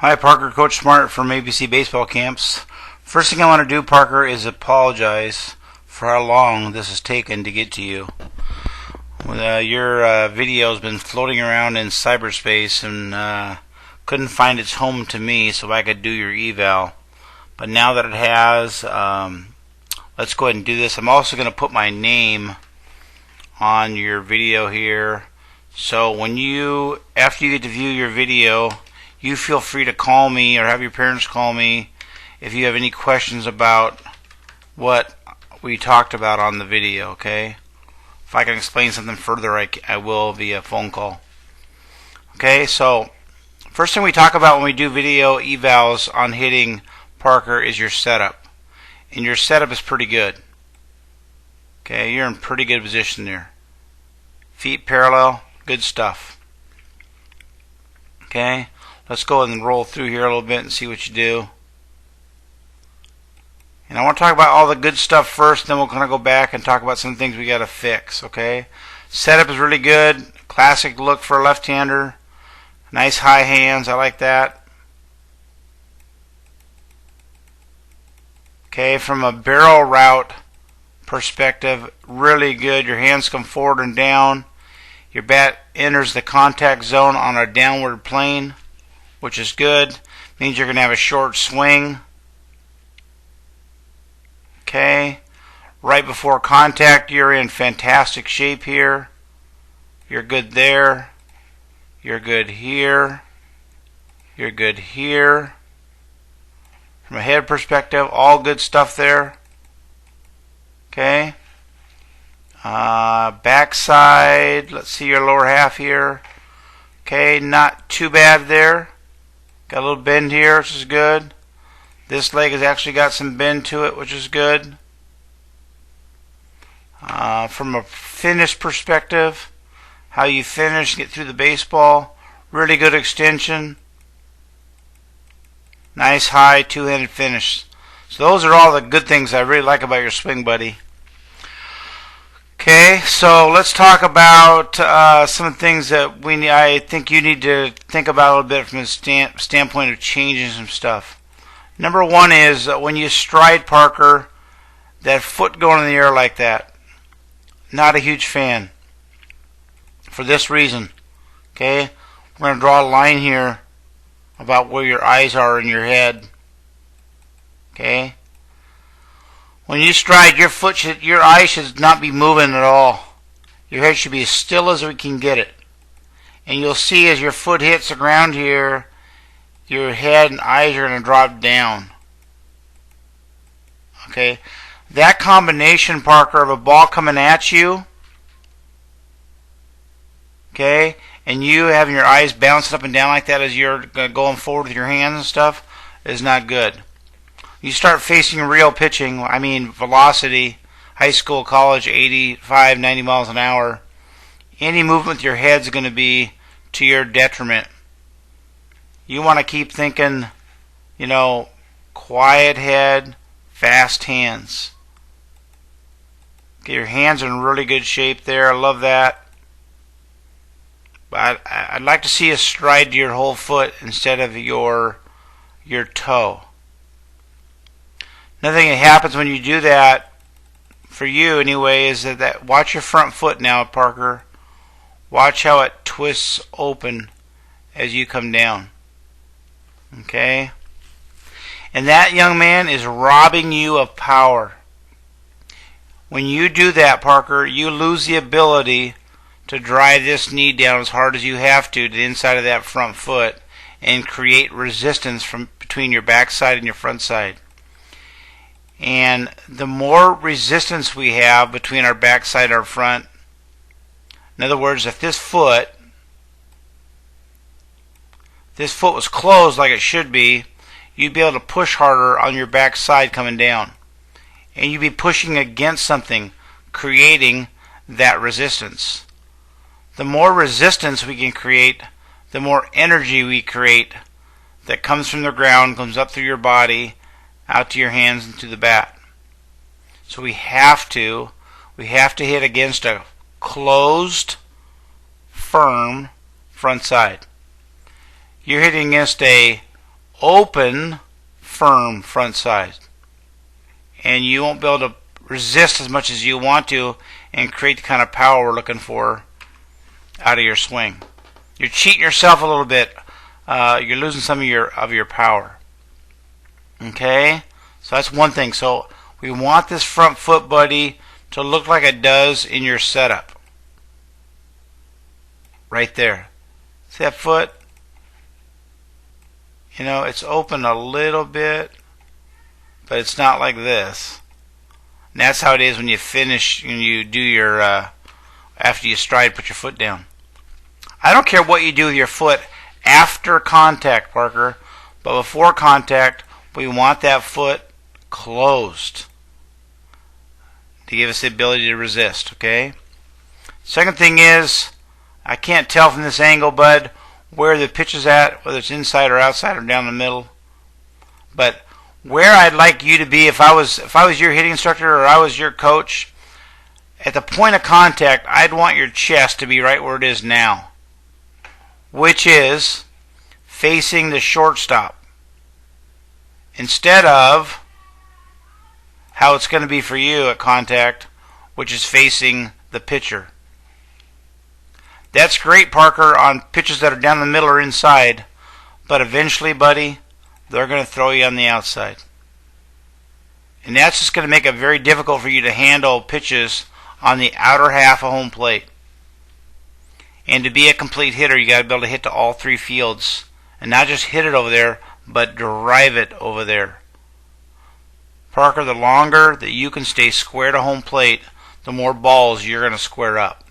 Hi, Parker. Coach Smart from ABC Baseball Camps. First thing I want to do, Parker, is apologize for how long this has taken to get to you. Your video has been floating around in cyberspace and couldn't find its home to me so I could do your eval. But now that it has, let's go ahead and do this. I'm also going to put my name on your video here. So when after you get to view your video, you feel free to call me or have your parents call me if you have any questions about what we talked about on the video, okay? If I can explain something further, I will via phone call. Okay, so first thing we talk about when we do video evals on hitting, Parker, is your setup. And your setup is pretty good. Okay, you're in pretty good position there. Feet parallel, good stuff. Okay, let's go ahead and roll through here a little bit and see what you do. And I want to talk about all the good stuff first, then we'll kind of go back and talk about some things we got to fix, okay? Setup is really good. Classic look for a left-hander. Nice high hands, I like that. Okay, from a barrel route perspective, really good. Your hands come forward and down. Your bat enters the contact zone on a downward plane, which is good. Means you're going to have a short swing. Okay, right before contact, you're in fantastic shape here. You're good there. You're good here. You're good here. From a head perspective, all good stuff there. Okay. Backside, let's see your lower half here. Okay, not too bad there. Got a little bend here, which is good. This leg has actually got some bend to it, which is good. From a finish perspective, how you finish, get through the baseball, really good extension. Nice high two-handed finish. So those are all the good things I really like about your swing, buddy. Okay, so let's talk about some things that I think you need to think about a little bit from the standpoint of changing some stuff. Number one is when you stride, Parker, that foot going in the air like that. Not a huge fan. For this reason. Okay, we're going to draw a line here about where your eyes are in your head. Okay. When you stride, your eyes should not be moving at all. Your head should be as still as we can get it. And you'll see as your foot hits the ground here, your head and eyes are going to drop down. Okay, that combination, Parker, of a ball coming at you, okay, and you having your eyes bouncing up and down like that as you're going forward with your hands and stuff, is not good. You start facing real pitching, I mean velocity, high school, college, 85, 90 miles an hour. Any movement with your head's going to be to your detriment. You want to keep thinking, quiet head, fast hands. Okay, your hands are in really good shape there. I love that. But I'd like to see a stride to your whole foot instead of your toe. Another thing that happens when you do that, for you anyway, is that watch your front foot now, Parker. Watch how it twists open as you come down. Okay? And that, young man, is robbing you of power. When you do that, Parker, you lose the ability to drive this knee down as hard as you have to the inside of that front foot and create resistance from between your backside and your front side. And the more resistance we have between our backside and our front, in other words, if this foot was closed like it should be, you'd be able to push harder on your backside coming down. And you'd be pushing against something, creating that resistance. The more resistance we can create, the more energy we create that comes from the ground, comes up through your body, out to your hands and to the bat. So we have to hit against a closed, firm front side. You're hitting against a open, firm front side. And you won't be able to resist as much as you want to and create the kind of power we're looking for out of your swing. You're cheating yourself a little bit. You're losing some of your power. Okay? So that's one thing. So we want this front foot, buddy, to look like it does in your setup. Right there. See that foot? You know, it's open a little bit, but it's not like this. And that's how it is when you finish, when you do your, after you stride, put your foot down. I don't care what you do with your foot after contact, Parker, but before contact, we want that foot closed to give us the ability to resist, okay? Second thing is, I can't tell from this angle, bud, where the pitch is at, whether it's inside or outside or down the middle. But where I'd like you to be, if I was your hitting instructor or I was your coach, at the point of contact, I'd want your chest to be right where it is now, which is facing the shortstop, instead of how it's going to be for you at contact, which is facing the pitcher. That's great, Parker, on pitches that are down the middle or inside, but eventually, buddy, they're going to throw you on the outside. And that's just going to make it very difficult for you to handle pitches on the outer half of home plate. And to be a complete hitter, you got to be able to hit to all three fields. And not just hit it over there, but drive it over there. Parker, the longer that you can stay square to home plate, the more balls you're going to square up.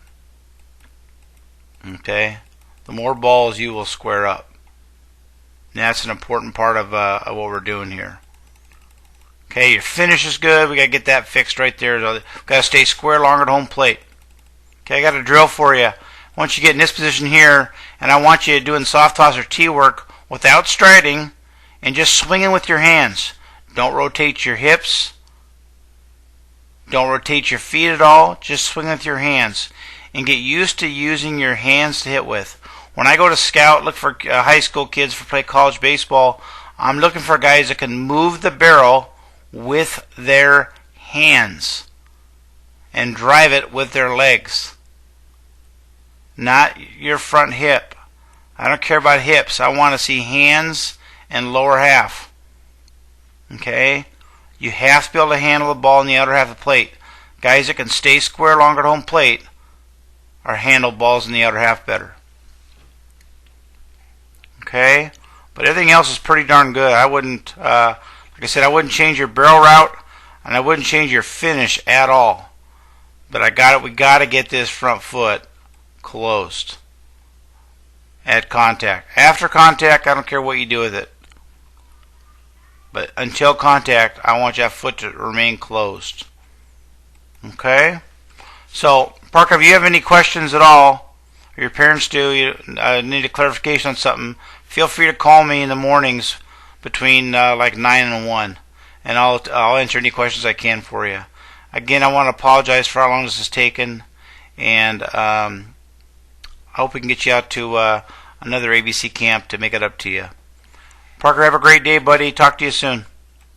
Okay? The more balls you will square up. And that's an important part of what we're doing here. Okay, your finish is good. We got to get that fixed right there. We've got to stay square longer at home plate. Okay, I got a drill for you. Once you get in this position here, and I want you doing soft toss or tee work without striding and just swinging with your hands. Don't rotate your hips. Don't rotate your feet at all. Just swing with your hands. And get used to using your hands to hit with. When I go to scout, look for high school kids for play college baseball, I'm looking for guys that can move the barrel with their hands and drive it with their legs. Not your front hip. I don't care about hips. I want to see hands and lower half. Okay? You have to be able to handle the ball in the outer half of the plate. Guys that can stay square longer at home plate or handle balls in the outer half better. Okay? But everything else is pretty darn good. I wouldn't, like I said, I wouldn't change your barrel route, and I wouldn't change your finish at all. But we got to get this front foot closed at contact. After contact, I don't care what you do with it. But until contact, I want that foot to remain closed. Okay? So, Parker, if you have any questions at all, or your parents do, you need a clarification on something, feel free to call me in the mornings between like 9 and 1, and I'll answer any questions I can for you. Again, I want to apologize for how long this has taken, and I hope we can get you out to another ABC camp to make it up to you. Parker, have a great day, buddy. Talk to you soon.